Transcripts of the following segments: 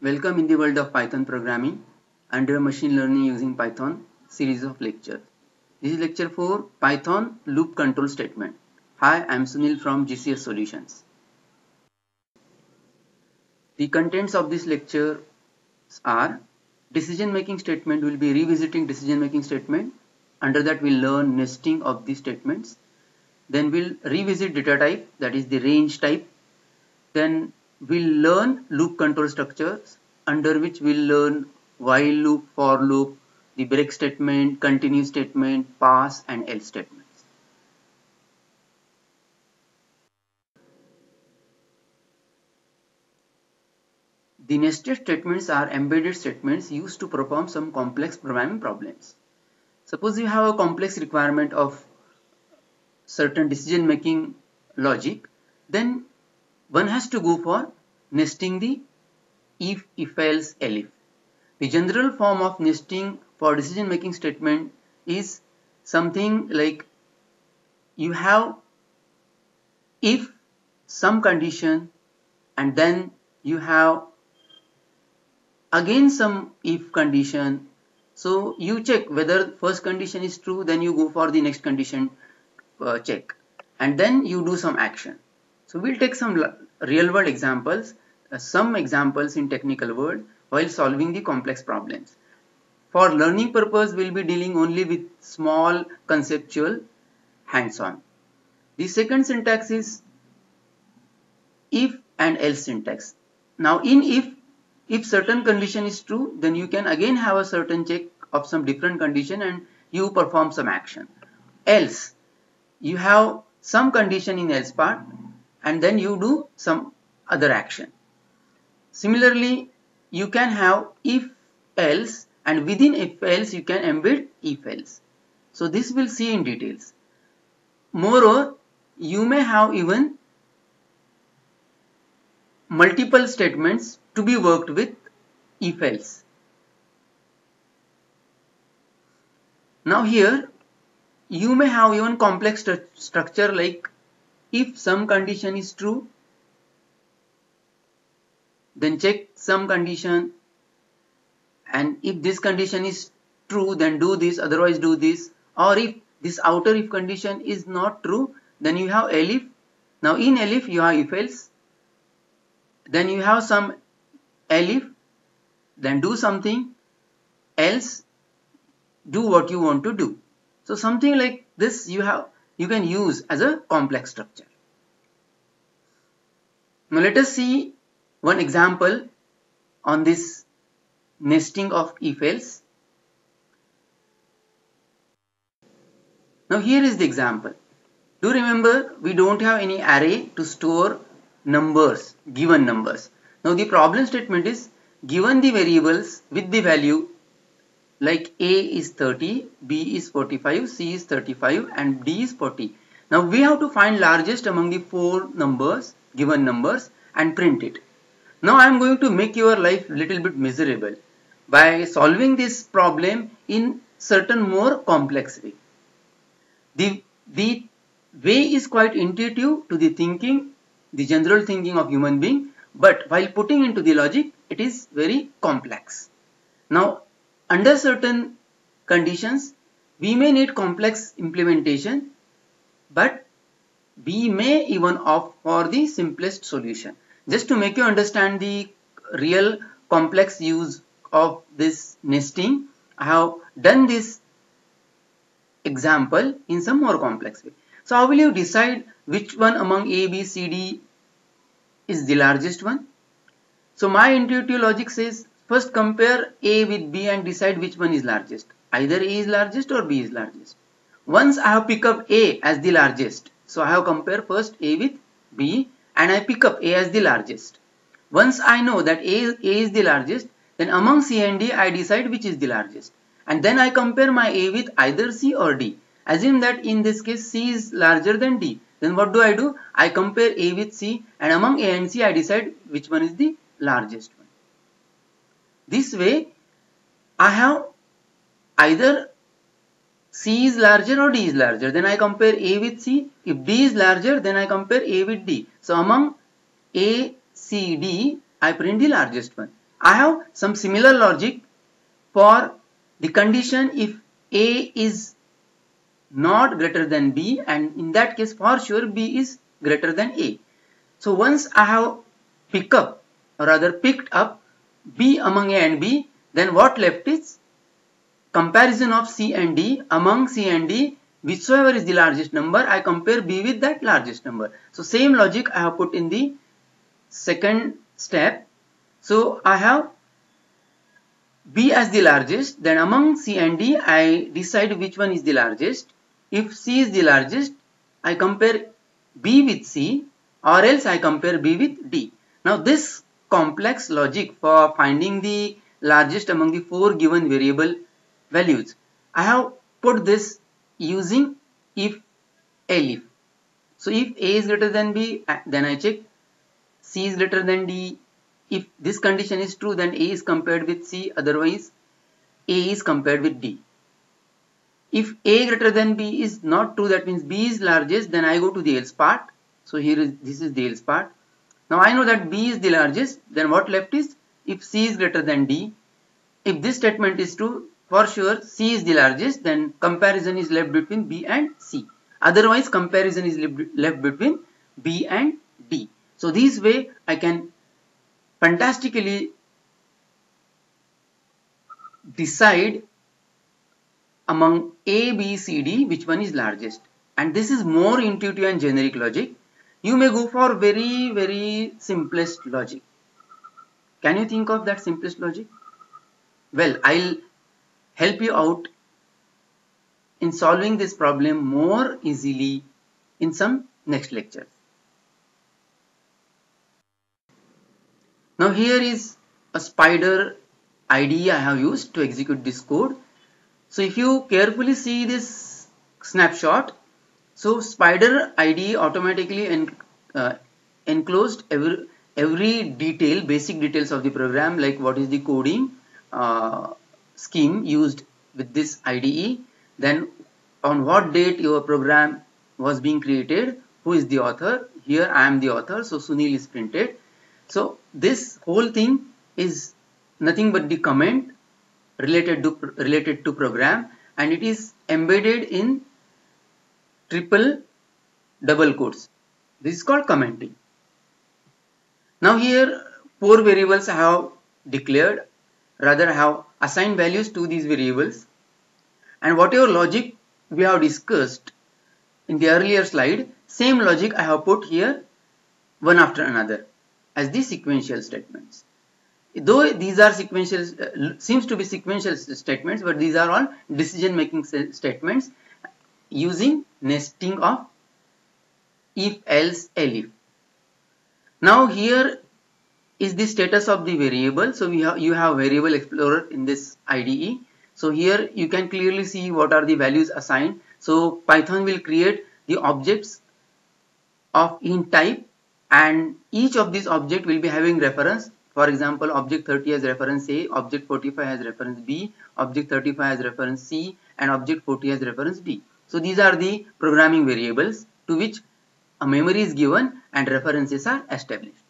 Welcome in the world of Python programming under machine learning using Python series of lectures. This is lecture 4, Python loop control statement. Hi, I am Sunil from GCS Solutions. The contents of this lecture are decision making statement. We will be revisiting decision making statement. Under that we will learn nesting of the statements. Then we will revisit data type, that is the range type. Then we'll learn loop control structures, under which we'll learn while loop, for loop, the break statement, continue statement, pass and else statements. The nested statements are embedded statements used to perform some complex programming problems. Suppose you have a complex requirement of certain decision making logic, then one has to go for nesting the if else, elif. The general form of nesting for decision making statement is something like you have if some condition and then you have again some if condition. So you check whether first condition is true, then you go for the next condition check, and then you do some action. So we'll take some real world examples, some examples in technical world while solving the complex problems. For learning purpose, we'll be dealing only with small conceptual hands-on. The second syntax is if and else syntax. Now in if certain condition is true, then you can again have a certain check of some different condition and you perform some action. Else, you have some condition in else part and then you do some other action. Similarly, you can have if else, and within if else you can embed if else. So this we'll see in details. Moreover, you may have even multiple statements to be worked with if else. Now here you may have even complex structure like if some condition is true, then check some condition, and if this condition is true, then do this, otherwise do this. Or if this outer if condition is not true, then you have elif. Now in elif you have if else, then you have some elif, then do something else, do what you want to do. So something like this you can use as a complex structure. Now let us see one example on this nesting of if else. Now here is the example. Do remember, we don't have any array to store numbers, given numbers. Now the problem statement is given the variables with the value like A is 30, B is 45, C is 35 and D is 40. Now we have to find largest among the four numbers, given numbers, and print it. Now I am going to make your life little bit miserable by solving this problem in certain more complex way. The way is quite intuitive to the thinking, the general thinking of human being, but while putting into the logic, it is very complex. Now under certain conditions, we may need complex implementation, but we may even opt for the simplest solution. Just to make you understand the real complex use of this nesting, I have done this example in some more complex way. So how will you decide which one among A, B, C, D is the largest one? So my intuitive logic says first compare A with B and decide which one is largest. Either A is largest or B is largest. Once I have picked up A as the largest, so I have compared first A with B and I pick up A as the largest. Once I know that A is the largest, then among C and D I decide which is the largest. And then I compare my A with either C or D. Assume that in this case C is larger than D. Then what do? I compare A with C and among A and C I decide which one is the largest one. This way I have either C is larger or D is larger. Then I compare A with C. If D is larger, then I compare A with D. So among A, C, D, I print the largest one. I have some similar logic for the condition if A is not greater than B, and in that case for sure B is greater than A. So once I have picked up B among A and B, then what left is comparison of C and D. Among C and D, whichever is the largest number, I compare B with that largest number. So same logic I have put in the second step. So I have B as the largest, then among C and D, I decide which one is the largest. If C is the largest, I compare B with C, or else I compare B with D. Now this complex logic for finding the largest among the four given variable values, I have put this using if elif. So if A is greater than B, then I check C is greater than D. If this condition is true, then A is compared with C, otherwise A is compared with D. If A greater than B is not true, that means B is largest, then I go to the else part. So this is the else part. Now I know that B is the largest, then what left is if C is greater than D. If this statement is true, for sure C is the largest, then comparison is left between B and C. Otherwise comparison is left between B and D. So this way I can fantastically decide among A, B, C, D which one is largest. And this is more intuitive and generic logic. You may go for very simplest logic. Can you think of that simplest logic? Well, I'll help you out in solving this problem more easily in some next lectures. Now here is a spider IDE I have used to execute this code. So if you carefully see this snapshot, so spider IDE automatically enclosed every detail, basic details of the program, like what is the coding scheme used with this IDE, then on what date your program was being created, who is the author. Here I am the author, so Sunil is printed. So this whole thing is nothing but the comment related to program, and it is embedded in triple double quotes. This is called commenting. Now here 4 variables I have declared, rather I have assigned values to these variables, and whatever logic we have discussed in the earlier slide, same logic I have put here one after another as the sequential statements. Though these are sequential, seems to be sequential statements, but these are all decision making statements using nesting of if, else, elif. Now here is the status of the variable. So you have variable explorer in this IDE. So here you can clearly see what are the values assigned. So Python will create the objects of int type, and each of these object will be having reference. For example, object 30 has reference A, object 45 has reference B, object 35 has reference C, and object 40 has reference D. So these are the programming variables to which a memory is given and references are established.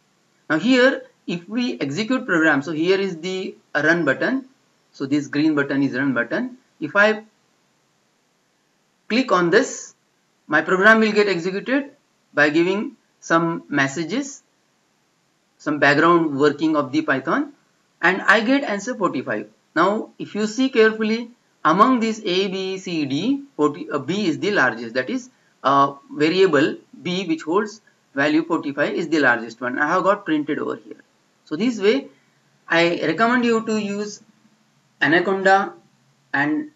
Now here if we execute program, so here is the run button. So this green button is run button. If I click on this, my program will get executed by giving some messages, some background working of the Python, and I get answer 45. Now if you see carefully, among these A, B, C, D, B is the largest, that is variable B which holds value 45 is the largest one. I have got printed over here. So this way I recommend you to use Anaconda, and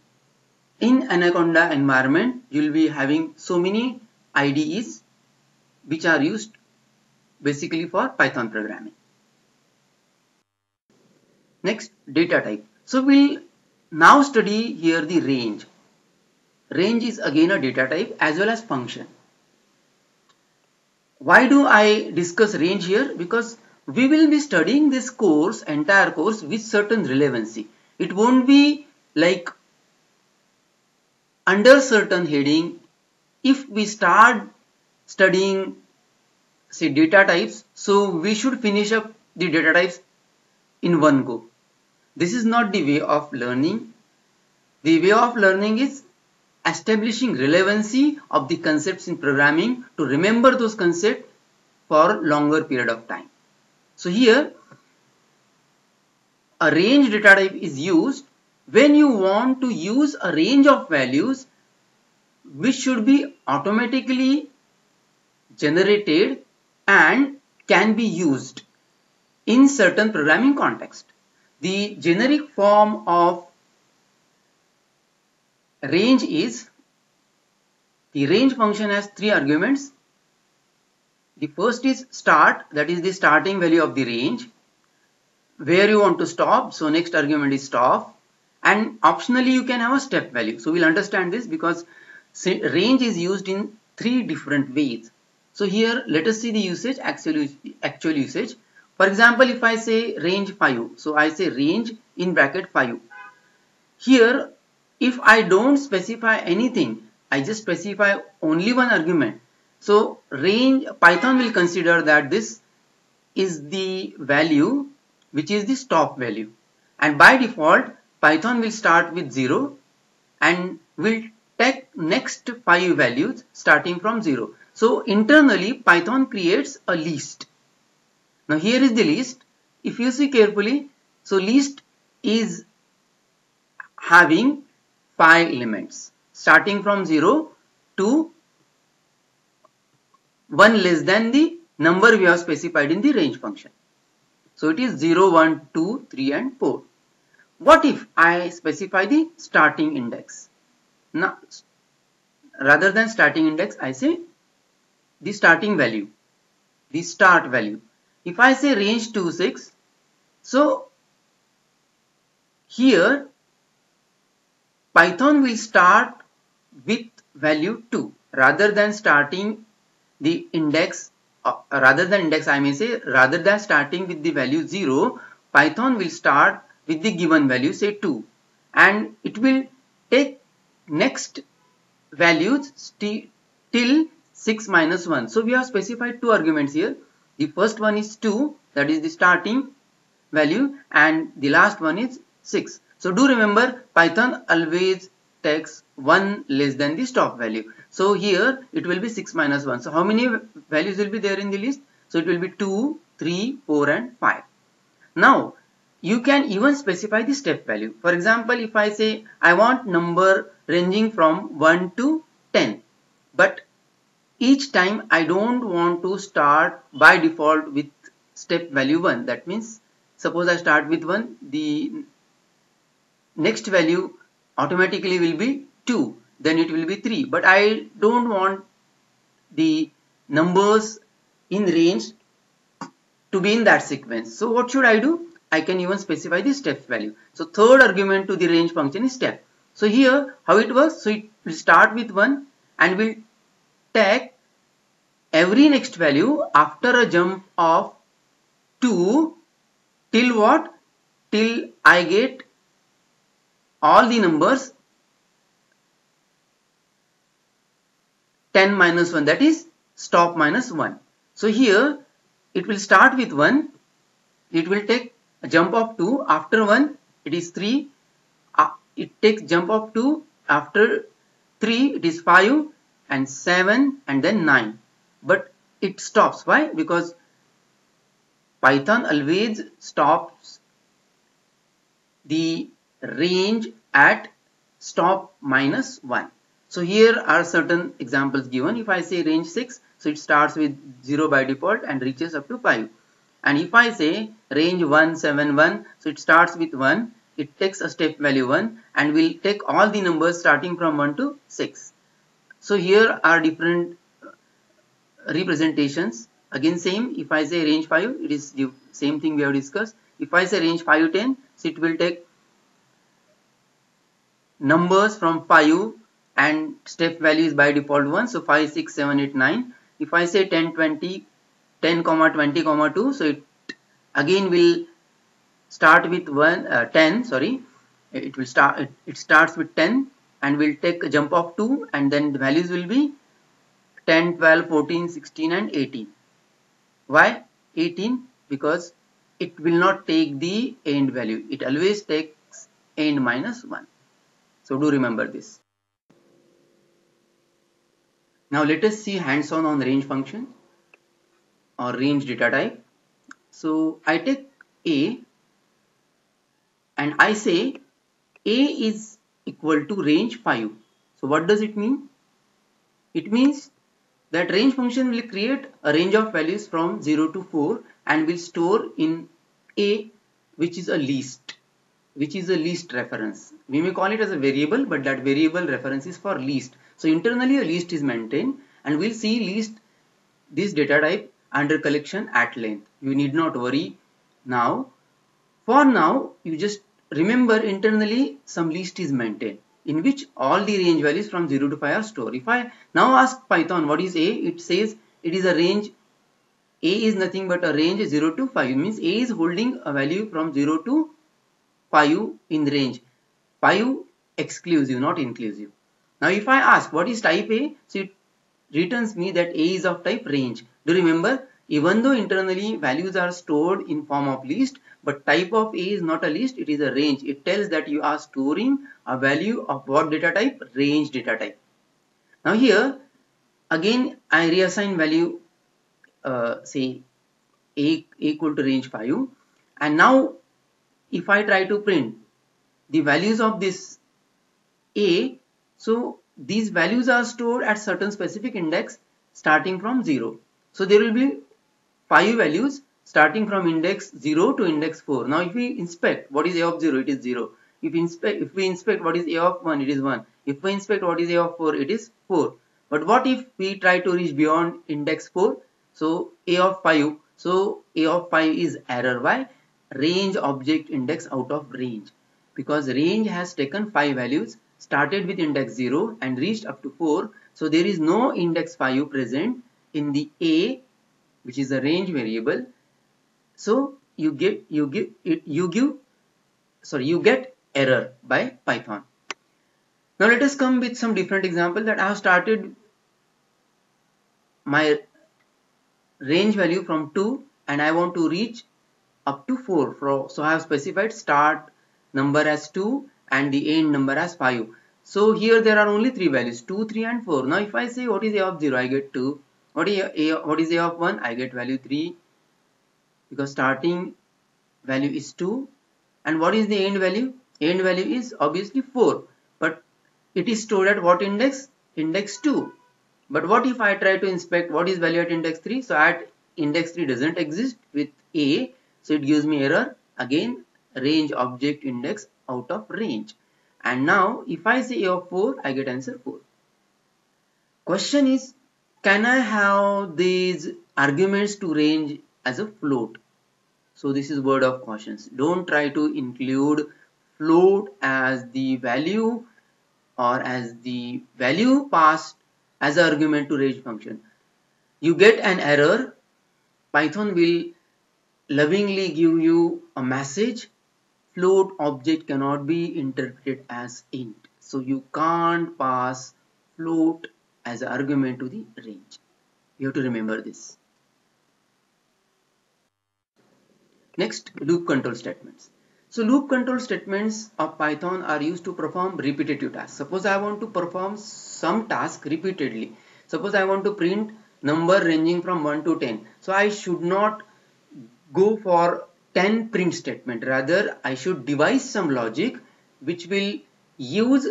in Anaconda environment you will be having so many IDEs which are used basically for Python programming. Next, data type. So we'll now study here the range. Range is again a data type as well as function. Why do I discuss range here? Because we will be studying this course, entire course, with certain relevancy. It won't be like under certain heading. If we start studying say data types, so we should finish up the data types in one go. This is not the way of learning. The way of learning is establishing relevancy of the concepts in programming to remember those concepts for longer period of time. So here a range data type is used when you want to use a range of values which should be automatically generated and can be used in certain programming context. The generic form of range is, the range function has three arguments. The first is start, that is the starting value of the range, where you want to stop, so next argument is stop, and optionally you can have a step value. So we'll understand this because range is used in three different ways. So here let us see the usage, actual usage. For example, if I say range 5, so I say range in bracket 5. Here if I don't specify anything, I just specify only one argument. So range, Python will consider that this is the value which is the stop value, and by default Python will start with 0 and will take next 5 values starting from 0. So internally Python creates a list. Now here is the list. If you see carefully, so list is having 5 elements starting from 0 to 1 less than the number we have specified in the range function. So it is 0, 1, 2, 3 and 4. What if I specify the starting index? Now rather than starting index, I say the starting value, the start value. If I say range 2, 6, so here Python will start with value 2 rather than starting the index, rather than starting with the value 0, Python will start with the given value, say 2, and it will take next values till 6 minus 1. So we have specified two arguments here. The first one is 2, that is the starting value, and the last one is 6. So do remember, Python always takes 1 less than the stop value. So here it will be 6 minus 1. So how many values will be there in the list? So it will be 2, 3, 4 and 5. Now you can even specify the step value. For example, if I say I want number ranging from 1 to 10, but each time I don't want to start by default with step value 1. That means suppose I start with 1, the next value automatically will be 2, then it will be 3, but I don't want the numbers in range to be in that sequence. So what should I do? I can even specify the step value. So third argument to the range function is step. So here how it works? So it will start with 1 and will take every next value after a jump of 2 till what? Till I get all the numbers 10 minus 1, that is stop minus 1. So here it will start with 1, it will take a jump of 2, after 1 it is 3, it takes jump of 2, after 3 it is 5 and 7 and then 9, but it stops. Why? Because Python always stops the range at stop minus 1. So here are certain examples given. If I say range 6, so it starts with 0 by default and reaches up to 5. And if I say range 171, so it starts with 1, it takes a step value 1 and will take all the numbers starting from 1 to 6. So here are different representations. Again same, if I say range 5, it is the same thing we have discussed. If I say range 5 to 10, so it will take numbers from 5 and step value is by default 1, so 5, 6, 7, 8, 9. If I say 10, 20, 10, 20, 2, so it again will start with 10, sorry, it starts with 10 and will take a jump of 2 and then the values will be 10, 12, 14, 16 and 18. Why 18? Because it will not take the end value. It always takes end minus 1. So do remember this. Now let us see hands-on on range function or range data type. So I take A and I say A is equal to range 5. So what does it mean? It means that range function will create a range of values from 0 to 4 and will store in A, which is a list reference. We may call it as a variable, but that variable reference is for list. So internally a list is maintained and we'll see list this data type under collection at length. You need not worry now. For now, you just remember internally some list is maintained in which all the range values from 0 to 5 are stored. If I now ask Python what is A, it says it is a range. A is nothing but a range 0 to 5. It means A is holding a value from 0 to 5 in range. 5 exclusive, not inclusive. Now if I ask what is type A, so it returns me that A is of type range. Do remember, even though internally values are stored in form of list, but type of A is not a list, it is a range. It tells that you are storing a value of what data type? Range data type. Now here again I reassign value say A equal to range 5, and now if I try to print the values of this A, so these values are stored at certain specific index starting from 0. So there will be 5 values starting from index 0 to index 4. Now if we inspect what is A of 0, it is 0. If we inspect what is A of 1, it is 1. If we inspect what is A of 4, it is 4. But what if we try to reach beyond index 4? So A of 5. So A of 5 is error. Why? Range object index out of range. Because range has taken 5 values, started with index 0 and reached up to 4. So there is no index 5 present in the A, which is a range variable. So you get error by Python. Now let us come with some different example that I have started my range value from 2 and I want to reach up to 4. So I have specified start number as 2 and the end number as 5. So here there are only 3 values, 2, 3 and 4. Now if I say what is A of 0, I get 2. What is A of 1? I get value 3, because starting value is 2. And what is the end value? End value is obviously 4, but it is stored at what index? Index 2. But what if I try to inspect what is value at index 3? So at index 3 doesn't exist with A, so it gives me error. Again, range object index out of range. And now if I say A of 4, I get answer 4. Question is, can I have these arguments to range as a float? So this is word of cautions. Don't try to include float as the value or as the value passed as an argument to range function. You get an error. Python will lovingly give you a message. Float object cannot be interpreted as int. So you can't pass float as an argument to the range. You have to remember this. Next, loop control statements. So loop control statements of Python are used to perform repetitive tasks. Suppose I want to perform some task repeatedly. Suppose I want to print number ranging from 1 to 10. So I should not go for 10 print statement. Rather, I should devise some logic which will use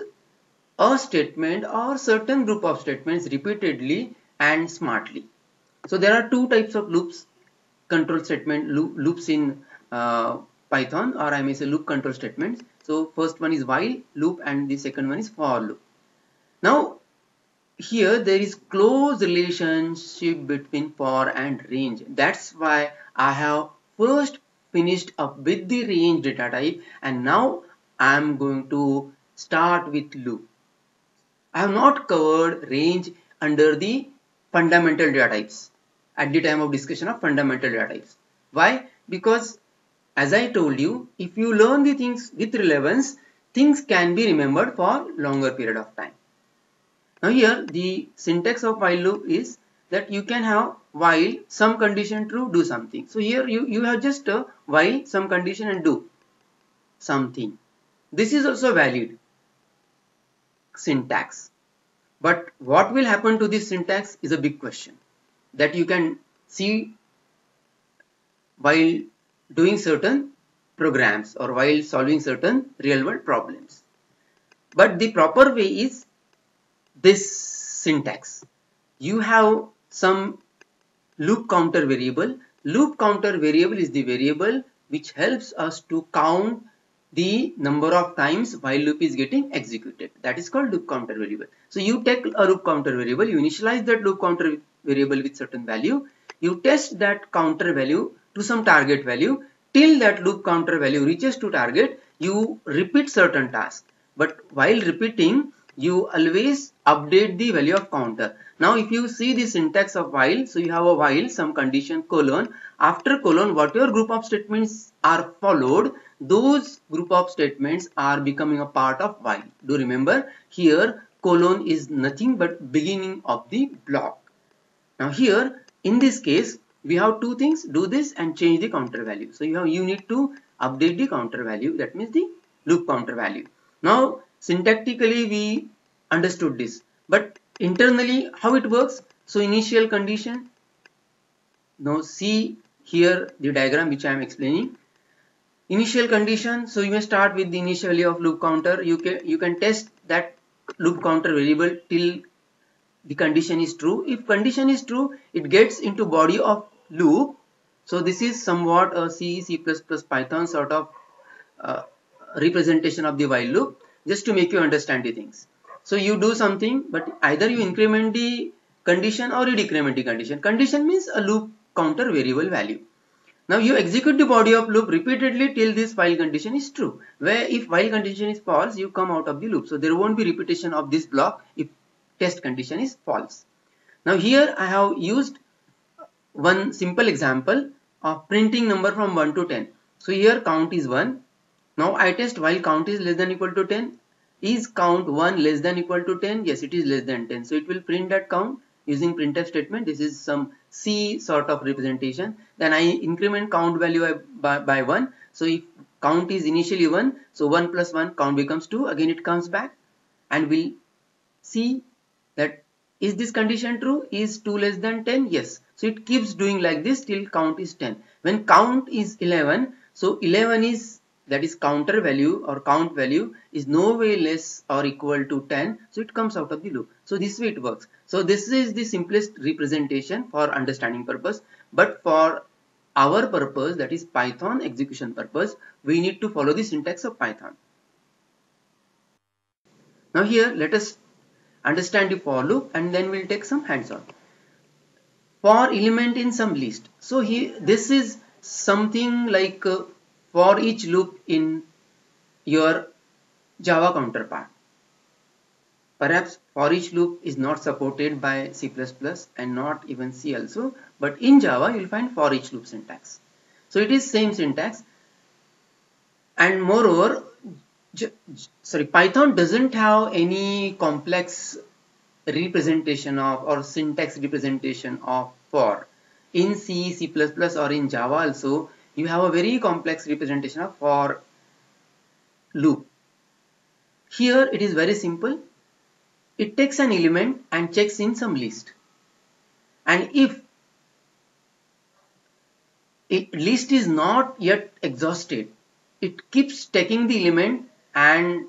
a statement or certain group of statements repeatedly and smartly. So there are two types of loops control statement loops in Python, or I may say loop control statements. So first one is while loop and the second one is for loop. Now here there is close relationship between for and range. That's why I have first finished up with the range data type and now I am going to start with loop. I have not covered range under the fundamental data types at the time of discussion of fundamental data types. Why? Because as I told you, if you learn the things with relevance, things can be remembered for longer period of time. Now here the syntax of while loop is that you can have while some condition true, do something. So here you have just while some condition and do something. This is also valid syntax. But what will happen to this syntax is a big question that you can see while doing certain programs or while solving certain real world problems. But the proper way is this syntax. You have some loop counter variable. Loop counter variable is the variable which helps us to count the number of times while loop is getting executed. That is called loop counter variable. So you take a loop counter variable, you initialize that loop counter variable with certain value, you test that counter value to some target value. Till that loop counter value reaches to target, you repeat certain tasks. But while repeating, you always update the value of counter. Now if you see the syntax of while, so you have a while, some condition, colon, after colon whatever group of statements are followed, those group of statements are becoming a part of while. Do remember, here colon is nothing but beginning of the block. Now here in this case we have two things, do this and change the counter value. So you need to update the counter value, that means the loop counter value. Now syntactically we understood this, but internally how it works? So initial condition. Now see here the diagram which I am explaining. Initial condition, so you may start with the initial value of loop counter. You can test that loop counter variable till the condition is true. If condition is true, it gets into body of loop. So this is somewhat a C, C++, Python sort of representation of the while loop, just to make you understand the things. So you do something, but either you increment the condition or you decrement the condition. Condition means a loop counter variable value. Now you execute the body of loop repeatedly till this while condition is true. Where if while condition is false, you come out of the loop. So there won't be repetition of this block if test condition is false. Now here I have used one simple example of printing number from 1 to 10. So here count is 1. Now I test while count is less than equal to 10. Is count 1 less than equal to 10? Yes, it is less than 10. So it will print that count using printf statement. This is some C sort of representation. Then I increment count value by 1. So if count is initially 1, so 1 plus 1 count becomes 2. Again it comes back and we'll see that is this condition true? Is 2 less than 10? Yes. So it keeps doing like this till count is 10. When count is 11, so 11 is, that is counter value or count value is no way less or equal to 10. So it comes out of the loop. So this way it works. So this is the simplest representation for understanding purpose. But for our purpose, that is Python execution purpose, we need to follow the syntax of Python. Now here let us understand the for loop and then we'll take some hands-on. For element in some list. So here this is something like for each loop in your Java counterpart. Perhaps for each loop is not supported by C++ and not even C also, but in Java you will find for each loop syntax. So it is same syntax, and moreover Python doesn't have any complex representation of or syntax representation of for. In C, C++ or in Java also you have a very complex representation of for loop. Here it is very simple. It takes an element and checks in some list, and if list is not yet exhausted, it keeps taking the element and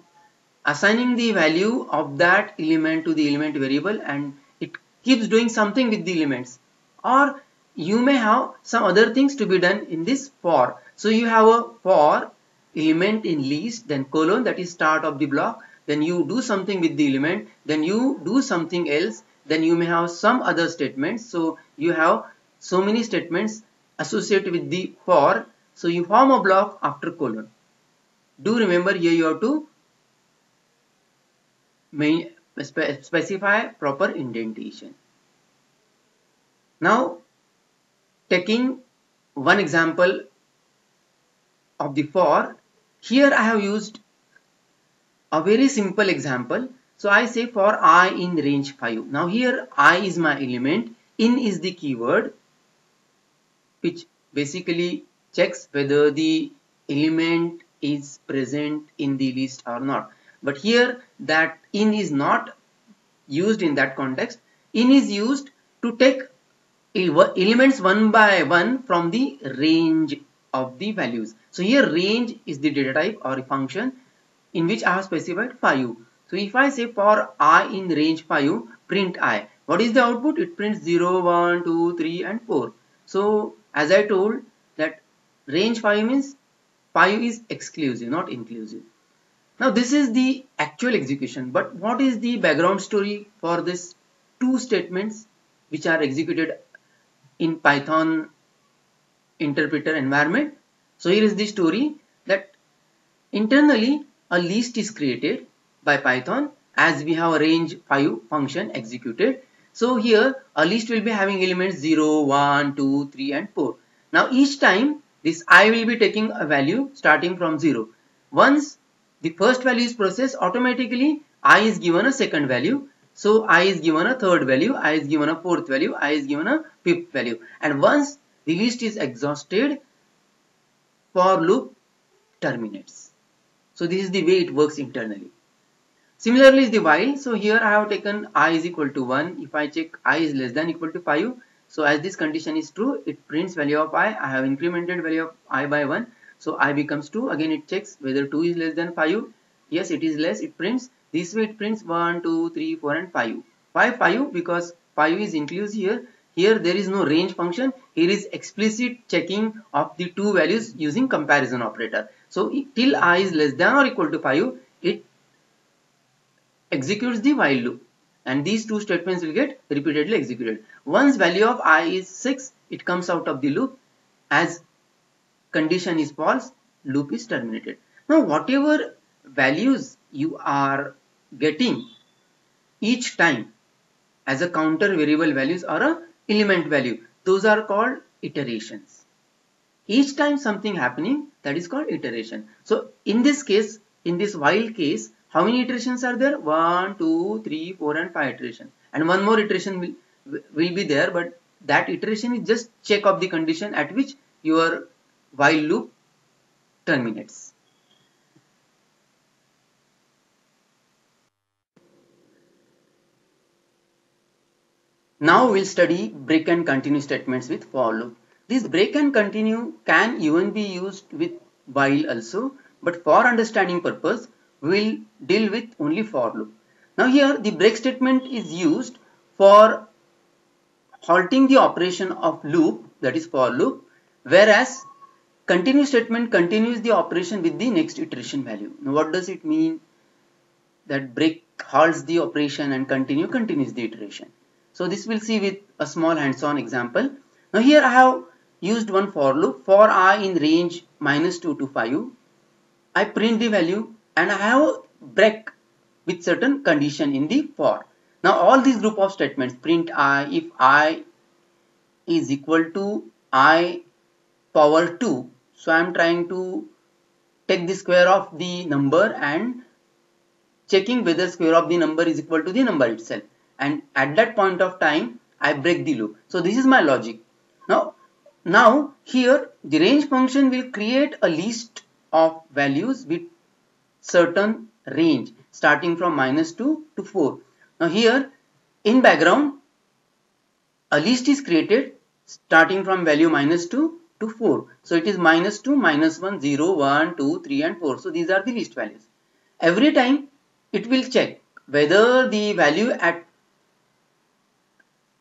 assigning the value of that element to the element variable, and it keeps doing something with the elements. Or you may have some other things to be done in this for. So you have a for element in list, then colon, that is start of the block, then you do something with the element, then you do something else, then you may have some other statements. So you have so many statements associated with the for. So you form a block after colon. Do remember here you have to specify proper indentation. Now taking one example of the for, here I have used a very simple example. So I say for I in range 5. Now here I is my element, in is the keyword which basically checks whether the element is present in the list or not. But here that in is not used in that context. In is used to take elements one by one from the range of the values. So here range is the data type or a function in which I have specified 5. So if I say for I in range 5, print I. What is the output? It prints 0, 1, 2, 3 and 4. So as I told that range 5 means 5 is exclusive, not inclusive. Now this is the actual execution, but what is the background story for this two statements which are executed in Python interpreter environment? So here is the story that internally a list is created by Python as we have a range 5 function executed. So here a list will be having elements 0, 1, 2, 3 and 4. Now each time this I will be taking a value starting from 0. Once the first value is processed, automatically I is given a second value. So I is given a third value, I is given a fourth value, I is given a fifth value. And once the list is exhausted, for loop terminates. So this is the way it works internally. Similarly is the while. So here I have taken I is equal to 1. If I check I is less than equal to 5. So as this condition is true, it prints value of I. I have incremented value of I by 1. So I becomes 2. Again it checks whether 2 is less than 5. Yes, it is less. It prints. This way it prints 1, 2, 3, 4 and 5. Why 5? Because 5 is inclusive here. Here there is no range function. Here is explicit checking of the two values using comparison operator. So till I is less than or equal to 5, it executes the while loop. And these two statements will get repeatedly executed. Once value of I is 6, it comes out of the loop. As condition is false, loop is terminated. Now whatever values you are getting each time as a counter variable values or a element value, those are called iterations. Each time something happening, that is called iteration. So in this case, in this while case, how many iterations are there? 1, 2, 3, 4 and 5 iterations. And one more iteration will be there, but that iteration is just check of the condition at which your while loop terminates. Now we'll study break and continue statements with for loop. This break and continue can even be used with while also, but for understanding purpose, we'll deal with only for loop. Now here the break statement is used for halting the operation of loop, that is for loop, whereas continue statement continues the operation with the next iteration value. Now what does it mean? That break halts the operation and continue continues the iteration. So this we'll see with a small hands-on example. Now here I have used one for loop. For I in range -2 to 5, I print the value and I have a break with certain condition in the for. Now all these group of statements, print I, if I is equal to I power 2. So I am trying to take the square of the number and checking whether square of the number is equal to the number itself. And at that point of time, I break the loop. So this is my logic. Now here the range function will create a list of values with certain range starting from -2 to 4. Now here in background, a list is created starting from value -2 to 4. So it is -2, -1, 0, 1, 2, 3 and 4. So these are the list values. Every time it will check whether the value at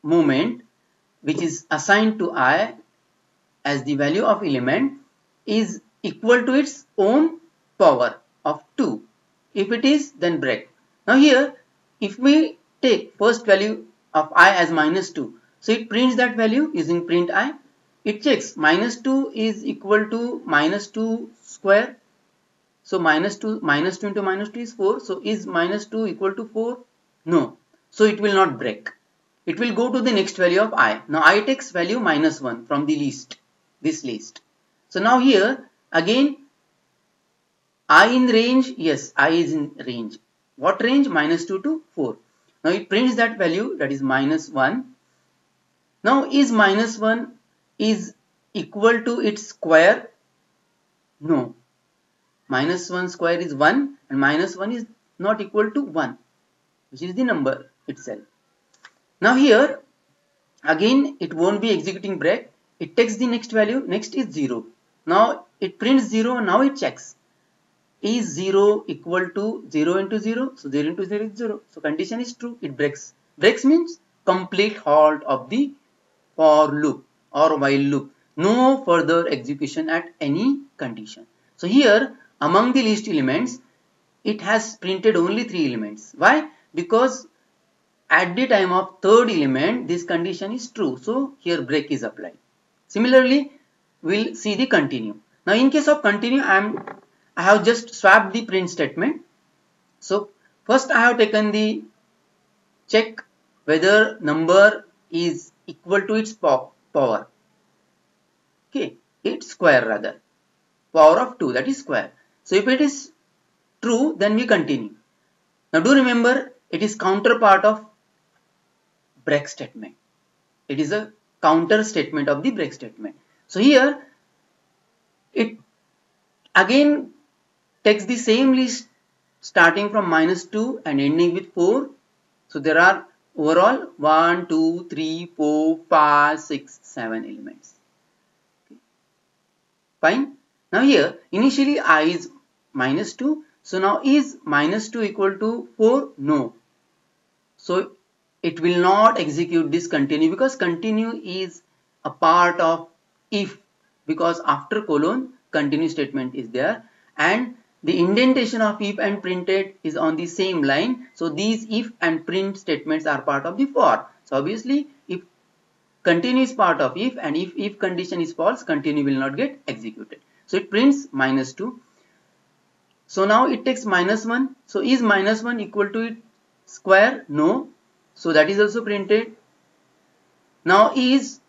moment which is assigned to I as the value of element is equal to its own power of 2. If it is, then break. Now here if we take first value of I as -2, so it prints that value using print I. It checks -2 is equal to -2 square. So -2 into -2 is 4. So is -2 equal to 4? No. So it will not break. It will go to the next value of I. Now I takes value -1 from the list, this list. So now here again I in range, yes, I is in range. What range? -2 to 4. Now it prints that value, that is -1. Now is minus 1 is equal to its square? No. Minus 1 square is 1 and minus 1 is not equal to 1, which is the number itself. Now here again it won't be executing break. It takes the next value, next is 0. Now it prints 0, now it checks. Is 0 equal to 0 into 0? So 0 into 0 is 0. So condition is true, it breaks. Breaks means complete halt of the for loop or while loop. No further execution at any condition. So here among the list elements, it has printed only 3 elements. Why? Because at the time of third element, this condition is true. So here break is applied. Similarly, we'll see the continue. Now in case of continue, I have just swapped the print statement. So first I have taken the check whether number is equal to its power. Okay, its square rather. Power of 2, that is square. So if it is true, then we continue. Now do remember, it is counterpart of break statement. It is a counter statement of the break statement. So here it again takes the same list starting from minus 2 and ending with 4. So there are overall 1, 2, 3, 4, 5, 6, 7 elements. Okay. Fine. Now here initially I is minus 2. So now is minus 2 equal to 4? No. So it will not execute this continue because continue is a part of if, because after colon continue statement is there and the indentation of if and printed is on the same line. So these if and print statements are part of the for. So obviously if continue is part of if and if condition is false, continue will not get executed. So it prints minus 2. So now it takes minus 1. So is minus 1 equal to its square? No. So that is also printed. Now is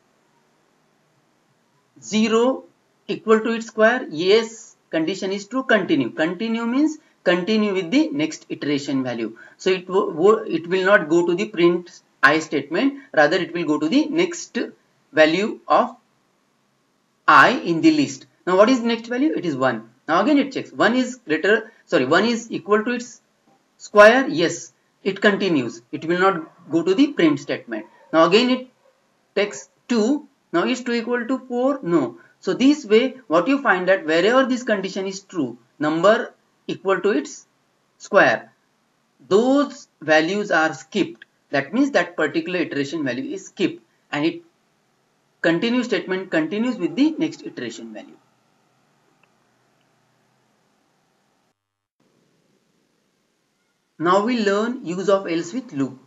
0 equal to its square? Yes. Condition is true. Continue. Continue means continue with the next iteration value. So it will not go to the print I statement. Rather it will go to the next value of I in the list. Now what is the next value? It is 1. Now again it checks. 1 is equal to its square? Yes. It continues. It will not go to the print statement. Now again it takes 2. Now is 2 equal to 4? No. So this way what you find that wherever this condition is true, number equal to its square, those values are skipped. That means that particular iteration value is skipped and it continue statement continues with the next iteration value. Now we learn use of else with loop.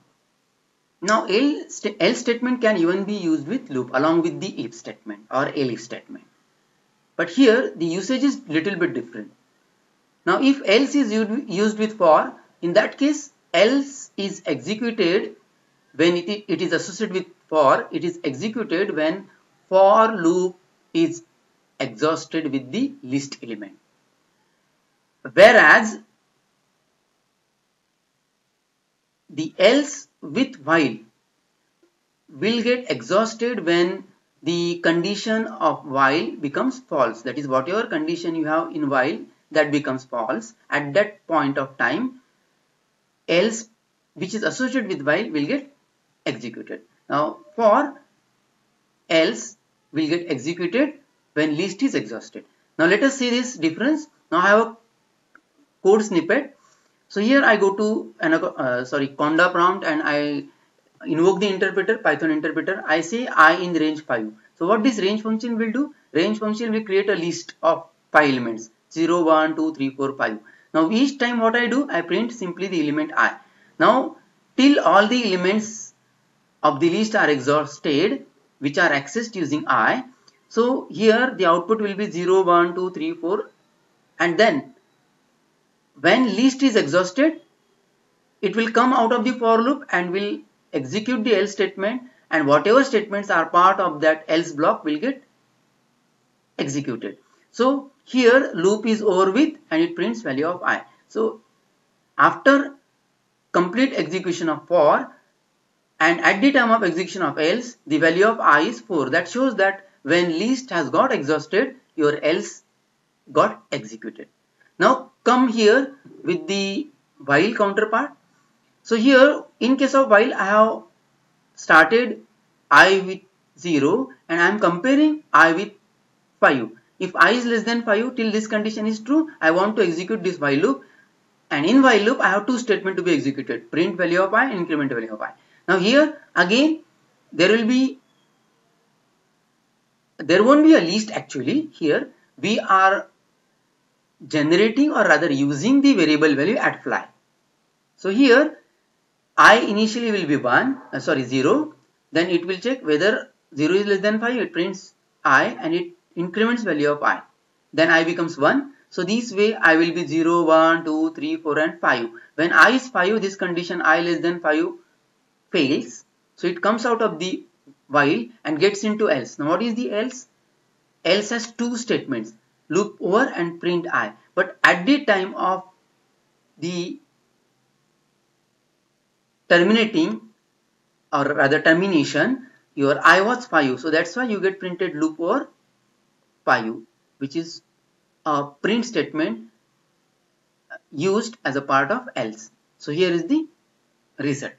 Now else statement can even be used with loop along with the if statement or elif statement. But here the usage is little bit different. Now if else is used with for, in that case else is executed when it is associated with for, it is executed when for loop is exhausted with the list element. Whereas the else with while will get exhausted when the condition of while becomes false. That is, whatever condition you have in while that becomes false, at that point of time else which is associated with while will get executed. Now for else will get executed when list is exhausted. Now let us see this difference. Now I have a code snippet. So here I go to conda prompt and I invoke the interpreter, Python interpreter. I say I in range 5. So what this range function will do? Range function will create a list of 5 elements 0, 1, 2, 3, 4, 5. Now each time what I do, I print simply the element I. Now till all the elements of the list are exhausted which are accessed using I. So here the output will be 0, 1, 2, 3, 4 and then when list is exhausted, it will come out of the for loop and will execute the else statement and whatever statements are part of that else block will get executed. So here loop is over with and it prints value of I. So after complete execution of for, and at the time of execution of else, the value of I is 4. That shows that when list has got exhausted, your else got executed. Now come here with the while counterpart. So here in case of while, I have started I with 0 and I am comparing I with 5. If I is less than 5 till this condition is true, I want to execute this while loop, and in while loop I have two statements to be executed, print value of I and increment value of I. Now here again there won't be a list. Actually here we are generating or rather using the variable value at fly. So here I initially will be 0, then it will check whether 0 is less than 5, it prints I and it increments value of I, then I becomes 1. So this way I will be 0, 1, 2, 3, 4 and 5. When I is 5, this condition I less than 5 fails. So it comes out of the while and gets into else. Now what is the else? Else has two statements, loop over and print I. But at the time of the terminating or rather termination, your I was 5. So that's why you get printed loop over 5, which is a print statement used as a part of else. So here is the result.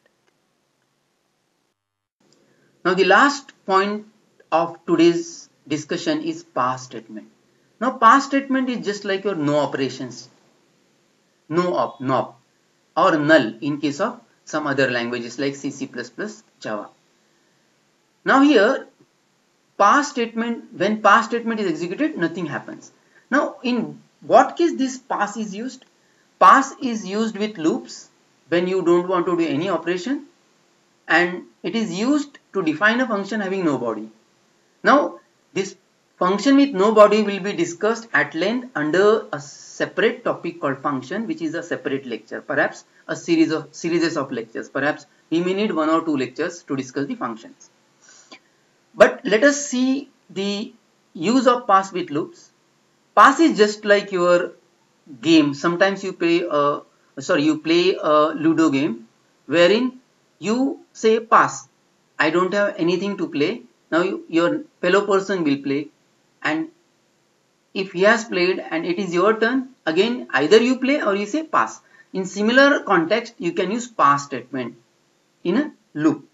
Now the last point of today's discussion is pass statement. Now pass statement is just like your no operations, no op, nop or null in case of some other languages like C, C++, Java. Now here pass statement, when pass statement is executed, nothing happens. Now in what case this pass is used? Pass is used with loops when you don't want to do any operation, and it is used to define a function having no body. Now this function with no body will be discussed at length under a separate topic called function, which is a separate lecture, perhaps a series of lectures. Perhaps we may need 1 or 2 lectures to discuss the functions. But let us see the use of pass with loops. Pass is just like your game. Sometimes you play a Ludo game wherein you say pass, I don't have anything to play. Now your fellow person will play, and if he has played and it is your turn, again either you play or you say pass. In similar context, you can use pass statement in a loop.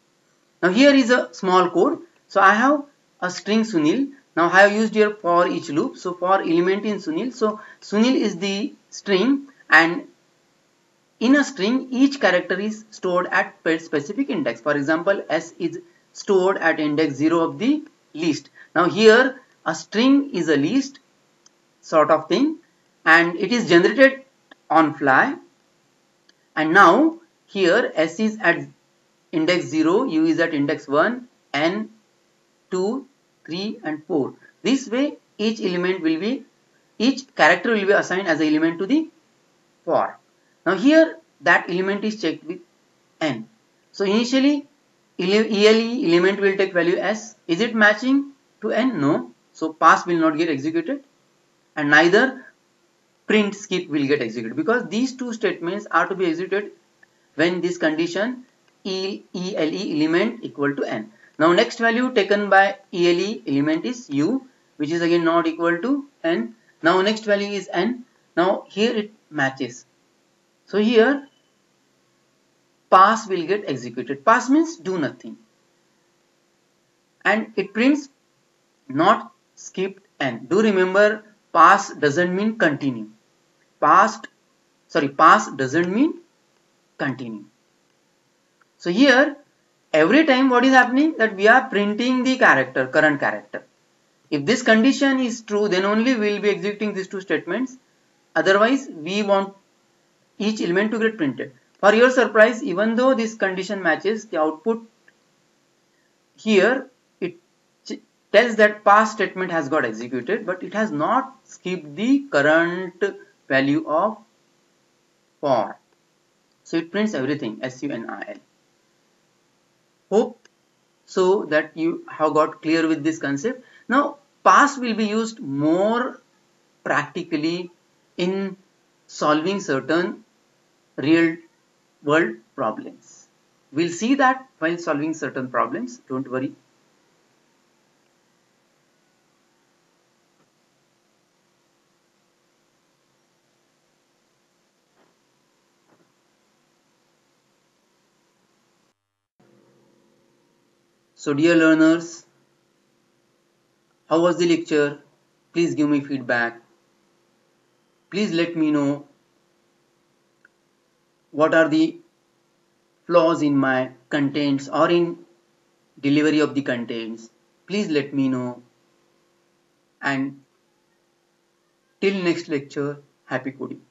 Now here is a small code. So I have a string Sunil. Now I have used here for each loop. So for element in Sunil. So Sunil is the string, and in a string each character is stored at specific index. For example, S is stored at index 0 of the list. Now here a string is a list sort of thing, and it is generated on fly. And now here S is at index 0, U is at index 1, N 2, 3 and 4. This way each character will be assigned as an element to the for. Now here that element is checked with N. So initially ELE element will take value S. Is it matching to N? No. So pass will not get executed, and neither print skip will get executed, because these two statements are to be executed when this condition ELE element equal to N. Now next value taken by ELE element is U, which is again not equal to N. Now next value is N. Now here it matches. So here pass will get executed. Pass means do nothing, and it prints not skipped N. Do remember, pass doesn't mean continue. Pass doesn't mean continue. So here every time what is happening, that we are printing the character, current character. If this condition is true, then only we will be executing these two statements. Otherwise we want each element to get printed. For your surprise, even though this condition matches, the output here it tells that pass statement has got executed, but it has not skipped the current value of for. So it prints everything, SUNIL. Hope so that you have got clear with this concept. Now pass will be used more practically in solving certain real world problems. We'll see that while solving certain problems, don't worry. So dear learners, how was the lecture? Please give me feedback. Please let me know what are the flaws in my contents or in delivery of the contents. Please let me know. And till next lecture, happy coding.